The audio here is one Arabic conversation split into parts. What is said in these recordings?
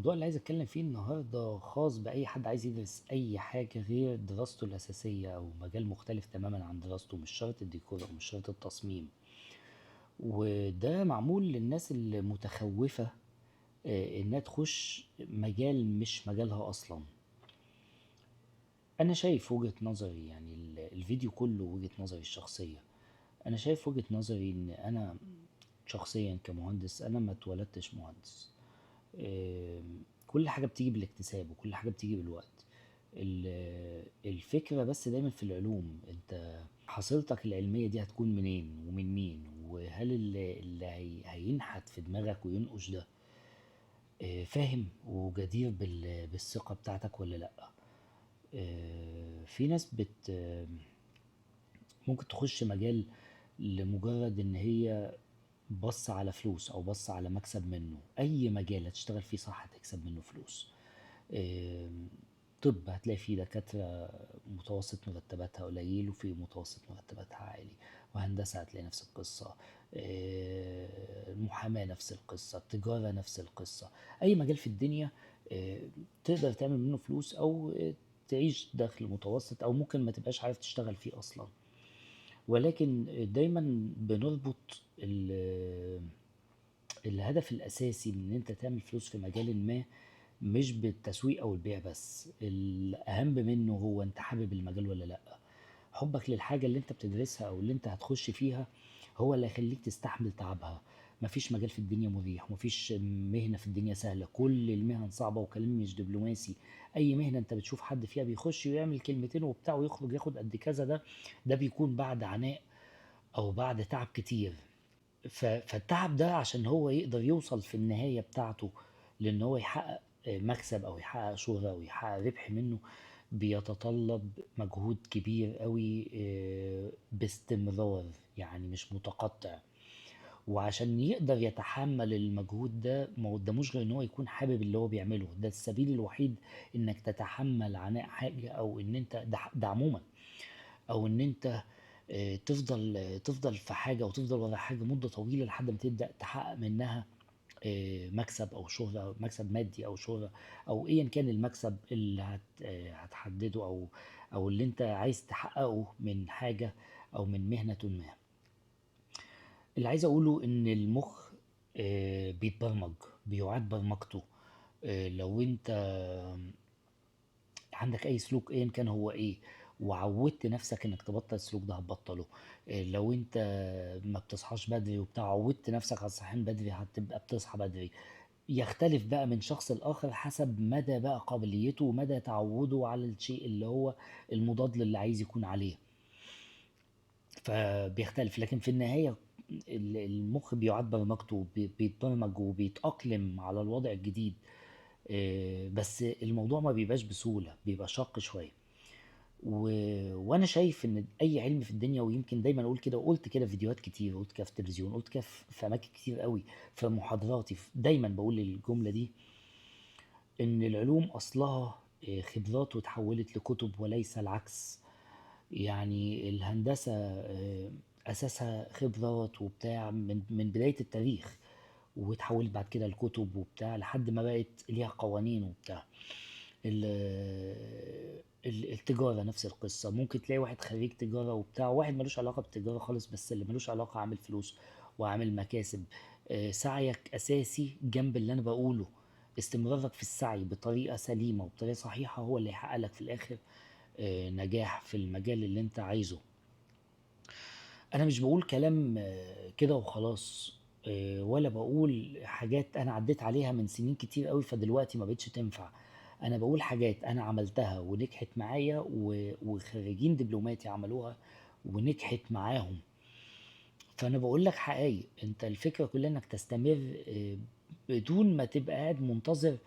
الموضوع اللي عايز اتكلم فيه النهارده خاص بأي حد عايز يدرس أي حاجة غير دراسته الأساسية أو مجال مختلف تماما عن دراسته، مش شرط الديكور أو مش شرط التصميم. وده معمول للناس اللي متخوفة إنها تخش مجال مش مجالها أصلا. أنا شايف وجهة نظري، يعني الفيديو كله وجهة نظري الشخصية. أنا شايف وجهة نظري إن أنا شخصيا كمهندس أنا ما اتولدتش مهندس. كل حاجة بتيجي بالاكتساب وكل حاجة بتيجي بالوقت. الفكرة بس دايما في العلوم، انت حصيلتك العلمية دي هتكون منين ومن مين، وهل اللي هينحت في دماغك وينقش ده فاهم وجدير بالثقة بتاعتك ولا لأ. في ناس ممكن تخش مجال لمجرد ان هي بص على فلوس او بص على مكسب منه. اي مجال هتشتغل فيه صح هتكسب منه فلوس. آم، طب هتلاقي فيه دكاترة متوسط مرتباتها قليل وفي متوسط مرتباتها عالي، وهندسة هتلاقي نفس القصة. المحاماة نفس القصة، التجارة نفس القصة. أي مجال في الدنيا آه، تقدر تعمل منه فلوس أو تعيش دخل متوسط، أو ممكن ما تبقاش عارف تشتغل فيه أصلا. ولكن دايما بنربط الهدف الأساسي من إن أنت تعمل فلوس في مجال ما مش بالتسويق أو البيع بس. الأهم منه هو أنت حابب المجال ولا لأ. حبك للحاجة اللي أنت بتدرسها أو اللي أنت هتخش فيها هو اللي هيخليك تستحمل تعبها. مفيش مجال في الدنيا مريح، مفيش مهنة في الدنيا سهلة، كل المهن صعبة وكلام مش دبلوماسي. أي مهنة أنت بتشوف حد فيها بيخش ويعمل كلمتين وبتاع ويخرج ياخد قد كذا، ده بيكون بعد عناء أو بعد تعب كتير. فالتعب ده عشان هو يقدر يوصل في النهاية بتاعته لأن هو يحقق مكسب أو يحقق شهرة أو يحقق ربح منه، بيتطلب مجهود كبير قوي باستمرار، يعني مش متقطع. وعشان يقدر يتحمل المجهود ده ما قداموش غير ان هو يكون حابب اللي هو بيعمله. ده السبيل الوحيد انك تتحمل عناء حاجة، او ان انت ده عموما، او ان انت تفضل في حاجة او تفضل ورا حاجة مدة طويلة لحد ما تبدأ تحقق منها مكسب او شهرة، أو مكسب مادي او شهرة، او ايا كان المكسب اللي هتحدده، او اللي انت عايز تحققه من حاجة او من مهنة ما. اللي عايز اقوله ان المخ بيتبرمج، بيعاد برمجته. لو انت عندك اي سلوك ايا كان هو ايه، وعودت نفسك انك تبطل السلوك ده هتبطله. لو انت ما بتصحاش بدري وبتاع، عودت نفسك على الصحيان بدري هتبقى بتصحى بدري. يختلف بقى من شخص لآخر حسب مدى بقى قابليته ومدى تعوده على الشيء اللي هو المضاد للي عايز يكون عليه. فبيختلف، لكن في النهاية المخ بيعاد برمجته، بيتبرمج وبيتأقلم على الوضع الجديد. بس الموضوع ما بيبقاش بسهولة، بيبقى شاق شوية. و... وانا شايف ان اي علم في الدنيا، ويمكن دايما اقول كده وقلت كده في فيديوهات كتير، قلت كده في التلفزيون، قلت كده في اماكن كتير قوي، في محاضراتي، دايما بقول الجملة دي، ان العلوم اصلها خبرات وتحولت لكتب وليس العكس. يعني الهندسة اساسها خبرات وبتاع من بداية التاريخ، واتحولت بعد كده لكتب وبتاع لحد ما بقت ليها قوانين وبتاع. التجارة نفس القصة، ممكن تلاقي واحد خريج تجارة وبتاع، واحد ملوش علاقة بالتجارة خالص، بس اللي ملوش علاقة عامل فلوس وعامل مكاسب. سعيك أساسي جنب اللي أنا بقوله. استمرارك في السعي بطريقة سليمة وبطريقة صحيحة هو اللي يحقق لك في الآخر نجاح في المجال اللي أنت عايزه. انا مش بقول كلام كده وخلاص، ولا بقول حاجات انا عديت عليها من سنين كتير قوي فدلوقتي ما بقتش تنفع. انا بقول حاجات انا عملتها ونجحت معايا وخريجين دبلوماتي عملوها ونجحت معاهم. فانا بقول لك حقائق. انت الفكرة كلها انك تستمر بدون ما تبقى قاعد منتظر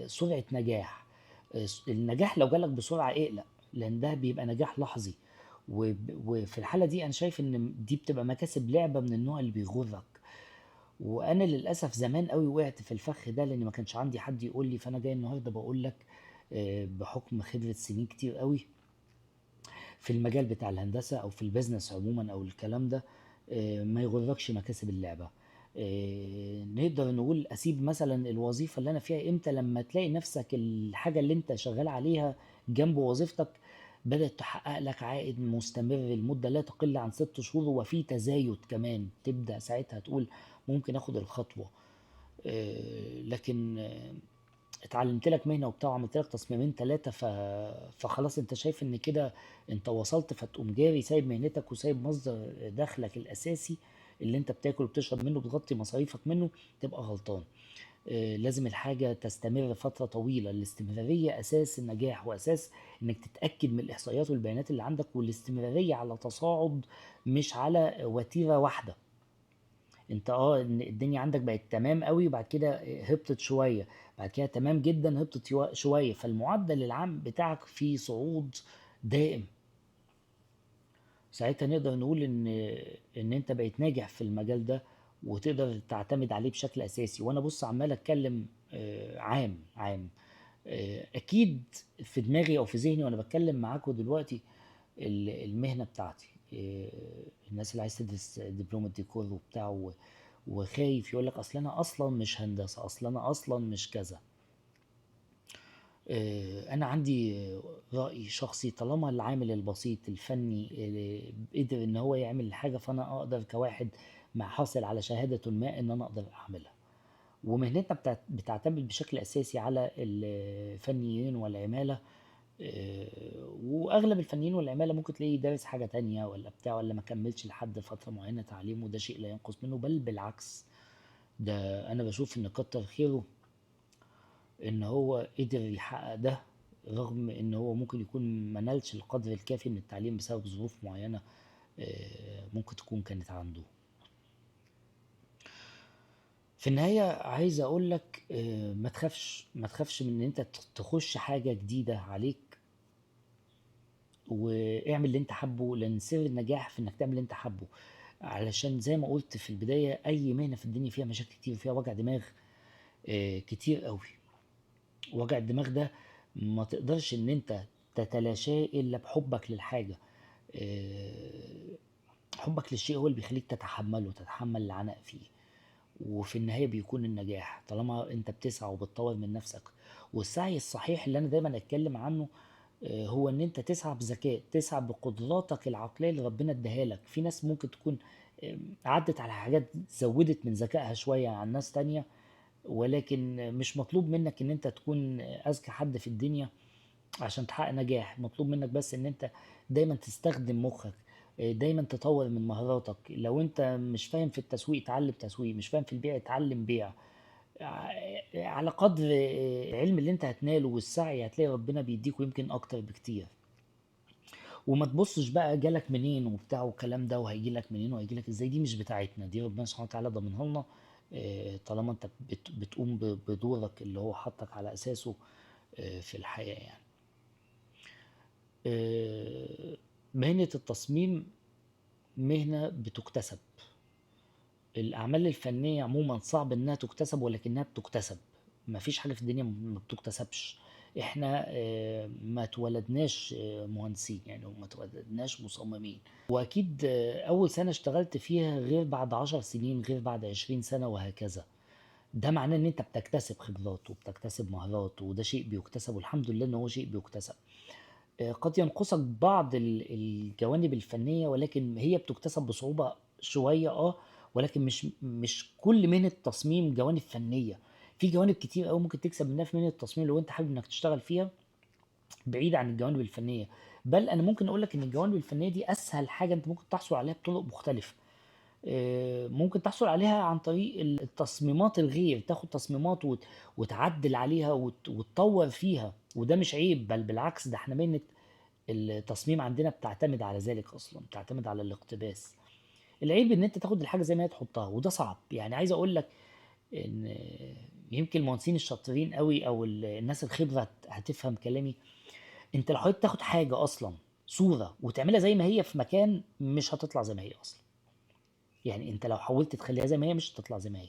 سرعة نجاح. النجاح لو جالك بسرعة اقلق، لان ده بيبقى نجاح لحظي. وفي الحالة دي انا شايف ان دي بتبقى مكاسب لعبة من النوع اللي بيغرك. وانا للاسف زمان قوي وقعت في الفخ ده لان ما كانش عندي حد يقول لي، فانا جاي النهارده بقول لك بحكم خبرة سنين كتير قوي في المجال بتاع الهندسة أو في البيزنس عموما أو الكلام ده. ما يغركش مكاسب اللعبة. نقدر نقول اسيب مثلا الوظيفة اللي انا فيها امتى؟ لما تلاقي نفسك الحاجة اللي انت شغال عليها جنب وظيفتك بدأت تحقق لك عائد مستمر لمدة لا تقل عن 6 شهور، وفي تزايد كمان، تبدأ ساعتها تقول ممكن اخد الخطوة. لكن اتعلمت لك مهنة وبتاع وعملت لك تصميمين ثلاثة فخلاص انت شايف ان كده انت وصلت، فتقوم جاري سايب مهنتك وسايب مصدر دخلك الاساسي اللي انت بتاكل وبتشرب منه بتغطي مصاريفك منه، تبقى غلطان. لازم الحاجة تستمر فترة طويلة. الاستمرارية أساس النجاح، وأساس إنك تتأكد من الإحصائيات والبيانات اللي عندك، والاستمرارية على تصاعد مش على وتيرة واحدة. انت ان الدنيا عندك بقت تمام قوي وبعد كده هبطت شوية، بعد كده تمام جدا هبطت شوية، فالمعدل العام بتاعك في صعود دائم. ساعتها نقدر نقول ان انت بقيت ناجح في المجال ده وتقدر تعتمد عليه بشكل اساسي. وانا بص عمال اتكلم عام عام. اكيد في دماغي او في ذهني وانا بتكلم معاكم دلوقتي المهنة بتاعتي. الناس اللي عايز تدرس دبلومة ديكور وبتاع وخايف يقول لك اصل انا اصلا مش هندسة، اصل انا اصلا مش كذا. انا عندي رأي شخصي، طالما العامل البسيط الفني قدر ان هو يعمل الحاجة، فانا اقدر كواحد ما حاصل على شهادة ما ان انا اقدر اعملها. ومهنتنا بتعتمد بشكل اساسي على الفنيين والعمالة. واغلب الفنيين والعمالة ممكن تلاقيه دارس حاجة تانية ولا بتاع، ولا ما كملش لحد فترة معينة تعليم، وده شيء لا ينقص منه، بل بالعكس. ده انا بشوف ان كتر خيره ان هو قدر يحقق ده، رغم ان هو ممكن يكون منالش القدر الكافي من التعليم بسبب ظروف معينة ممكن تكون كانت عنده. في النهاية عايز اقول لك ما تخافش من ان انت تخش حاجة جديدة عليك، واعمل اللي انت حابه، لان سر النجاح في انك تعمل اللي انت حابه. علشان زي ما قلت في البداية، اي مهنة في الدنيا فيها مشاكل كتير وفيها وجع دماغ كتير قوي. وجع الدماغ ده ما تقدرش ان انت تتلاشاه الا بحبك للحاجة. آه، حبك للشيء هو اللي بيخليك تتحمله، تتحمل العناء فيه. وفي النهاية بيكون النجاح طالما انت بتسعى وبتطور من نفسك. والسعي الصحيح اللي انا دايما اتكلم عنه هو ان انت تسعى بذكاء، تسعى بقدراتك العقلية اللي ربنا اداها لك. في ناس ممكن تكون عدت على حاجات زودت من ذكائها شوية عن ناس تانية، ولكن مش مطلوب منك ان انت تكون اذكى حد في الدنيا عشان تحقق نجاح. مطلوب منك بس ان انت دايما تستخدم مخك، دايما تطور من مهاراتك. لو انت مش فاهم في التسويق اتعلم تسويق، مش فاهم في البيع اتعلم بيع. على قدر العلم اللي انت هتناله والسعي هتلاقي ربنا بيديك، ويمكن اكتر بكتير. وما تبصش بقى جالك منين وبتاع والكلام ده، وهيجي لك منين وهيجي لك ازاي، دي مش بتاعتنا، دي ربنا سبحانه وتعالى ضامنها لنا. طالما انت بتقوم بدورك اللي هو حطك على اساسه في الحياة يعني. مهنة التصميم مهنة بتكتسب. الأعمال الفنية عموما صعب إنها تكتسب، ولكنها بتكتسب. مفيش حاجة في الدنيا ما بتكتسبش. إحنا ما اتولدناش مهندسين يعني، وما اتولدناش مصممين. وأكيد أول سنة اشتغلت فيها غير بعد 10 سنين، غير بعد 20 سنة، وهكذا. ده معناه إن أنت بتكتسب خبرات وبتكتسب مهارات، وده شيء بيكتسب، والحمد لله إن هو شيء بيكتسب. قد ينقصك بعض الجوانب الفنية، ولكن هي بتكتسب بصعوبة شوية. ولكن مش كل مهنة تصميم جوانب فنية. في جوانب كتير قوي ممكن تكسب منها في مهنة التصميم لو انت حابب انك تشتغل فيها، بعيد عن الجوانب الفنية. بل انا ممكن اقول لك ان الجوانب الفنية دي اسهل حاجة انت ممكن تحصل عليها بطرق مختلفة. ممكن تحصل عليها عن طريق التصميمات الغير، تاخد تصميمات وتعدل عليها وتطور فيها، وده مش عيب، بل بالعكس، ده احنا مهنة التصميم عندنا بتعتمد على ذلك اصلا، بتعتمد على الاقتباس. العيب ان انت تاخد الحاجه زي ما هي تحطها، وده صعب. يعني عايز اقول لك ان يمكن المهندسين الشاطرين قوي او الناس الخبره هتفهم كلامي. انت لو حاولت تاخد حاجه اصلا صوره وتعملها زي ما هي في مكان، مش هتطلع زي ما هي اصلا. يعني انت لو حاولت تخليها زي ما هي مش هتطلع زي ما هي،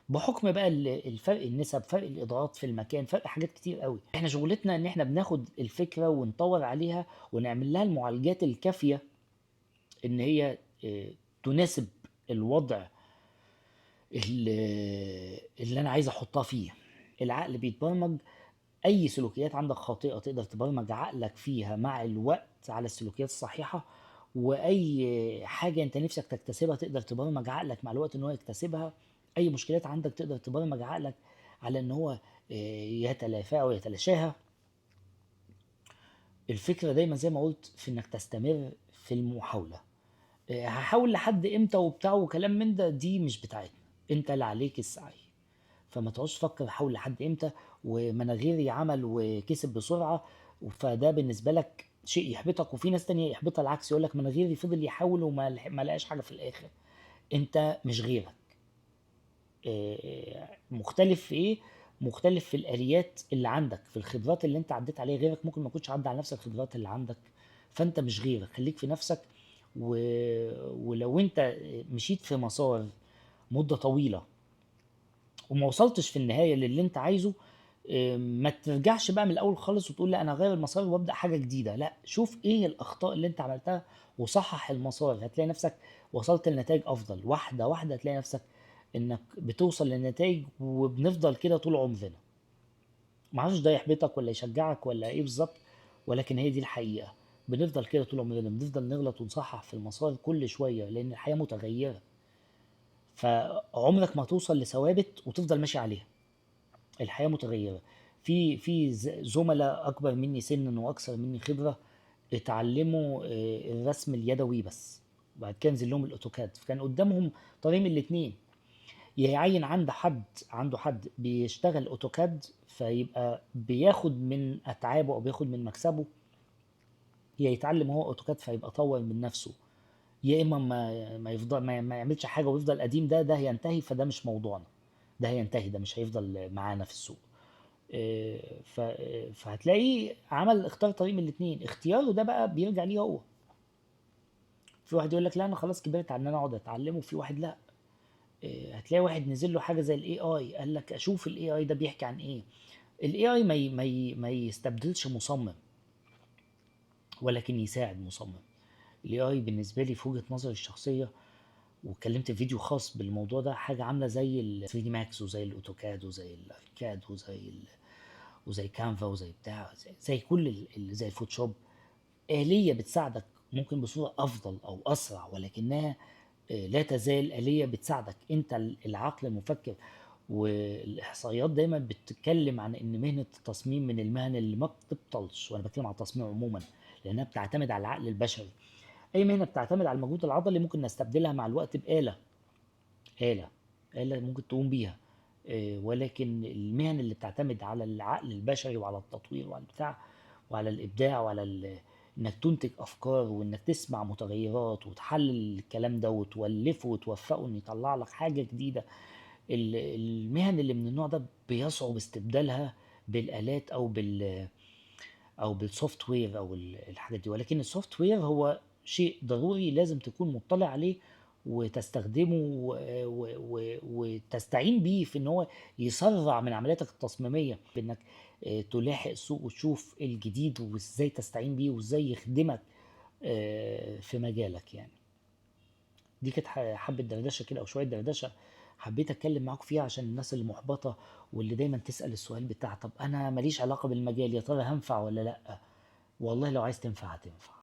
بحكم بقى الفرق النسب، فرق الاضاءات في المكان، فرق حاجات كتير قوي. احنا شغلتنا ان احنا بناخد الفكره ونطور عليها ونعمل لها المعالجات الكافيه ان هي تناسب الوضع اللي انا عايز احطها فيه. العقل بيتبرمج، اي سلوكيات عندك خاطئة تقدر تبرمج عقلك فيها مع الوقت على السلوكيات الصحيحة، واي حاجة انت نفسك تكتسبها تقدر تبرمج عقلك مع الوقت ان هو يكتسبها. اي مشكلات عندك تقدر تبرمج عقلك على ان هو يتلافاها ويتلاشاها. الفكرة دايما زي ما قلت في انك تستمر في المحاولة. هحاول لحد امتى وبتاع وكلام من ده، دي مش بتاعتنا، انت اللي عليك السعي. فما تقعدش تفكر حاول لحد امتى، ومناغيري عمل وكسب بسرعة، فده بالنسبة لك شيء يحبطك. وفي ناس تانية يحبطها العكس، يقول لك مناغيري فضل يحاول ما لقاش حاجة في الآخر. انت مش غيرك. مختلف في ايه؟ مختلف في الآليات اللي عندك، في الخبرات اللي انت عديت عليها. غيرك ممكن ما يكونش عدى على نفس الخبرات اللي عندك. فانت مش غيرك، خليك في نفسك. و... ولو انت مشيت في مسار مدة طويلة وما وصلتش في النهاية للي انت عايزه، ما ترجعش بقى من الاول خالص وتقول لا انا غير المسار وابدا حاجه جديده. لا، شوف ايه الاخطاء اللي انت عملتها وصحح المسار، هتلاقي نفسك وصلت لنتائج افضل. واحده واحده هتلاقي نفسك انك بتوصل للنتائج، وبنفضل كده طول عمرنا. ما اعرفش ده يحبطك ولا يشجعك ولا ايه بالظبط، ولكن هي دي الحقيقه. بنفضل كده طول عمرنا، بنفضل نغلط ونصحح في المسار كل شويه، لان الحياه متغيره. فعمرك ما توصل لثوابت وتفضل ماشي عليها. الحياة متغيرة. في زملاء أكبر مني سنا وأكثر مني خبرة اتعلموا الرسم اليدوي بس، وبعد كده نزل لهم الأوتوكاد، فكان قدامهم طريق من الاتنين. يا يعين عنده حد بيشتغل أوتوكاد فيبقى بياخد من أتعابه أو بياخد من مكسبه، يا يتعلم هو أوتوكاد فيبقى طور من نفسه. يا إما ما يفضل ما يعملش حاجة ويفضل قديم. ده هينتهي، فده مش موضوعنا. ده هينتهي، ده مش هيفضل معانا في السوق. فهتلاقيه اختار طريق من الاثنين. اختياره ده بقى بيرجع ليه هو. في واحد يقول لك لا انا خلاص كبرت على ان انا اقعد اتعلمه، وفي واحد لا. هتلاقي واحد نزل له حاجه زي الاي اي، قال لك اشوف الاي اي ده بيحكي عن ايه. الاي اي ما يستبدلش مصمم، ولكن يساعد مصمم. الاي اي بالنسبه لي في وجهه نظري الشخصيه، واتكلمت في فيديو خاص بالموضوع ده، حاجه عامله زي ال 3 دي ماكس وزي الاوتوكاد وزي الاركاد وزي كانفا وزي بتاع زي كل زي الفوتوشوب. آلية بتساعدك ممكن بصورة أفضل أو أسرع، ولكنها لا تزال آلية بتساعدك أنت العقل المفكر. والإحصائيات دايما بتتكلم عن إن مهنة التصميم من المهن اللي ما بتبطلش، وأنا بتكلم عن التصميم عموما، لأنها بتعتمد على العقل البشري. أي مهنة بتعتمد على المجهود العضلي ممكن نستبدلها مع الوقت بآلة. آلة آلة ممكن تقوم بيها. ولكن المهن اللي بتعتمد على العقل البشري وعلى التطوير وعلى البتاع وعلى الإبداع إنك تنتج أفكار وإنك تسمع متغيرات وتحلل الكلام ده وتولفه وتوفقه إنه يطلع لك حاجة جديدة. المهن اللي من النوع ده بيصعب استبدالها بالآلات أو بالسوفت وير أو الحاجات دي. ولكن السوفت وير هو شيء ضروري لازم تكون مطلع عليه وتستخدمه وتستعين بيه في ان هو يسرع من عملياتك التصميمية، بانك تلاحق السوق وتشوف الجديد وازاي تستعين بيه وازاي يخدمك في مجالك يعني. دي كانت حبة دردشة كده او شوية دردشة حبيت اتكلم معاكم فيها عشان الناس اللي محبطة واللي دايما تسأل السؤال بتاع طب انا ماليش علاقة بالمجال، يا ترى هنفع ولا لا. والله لو عايز تنفع هتنفع.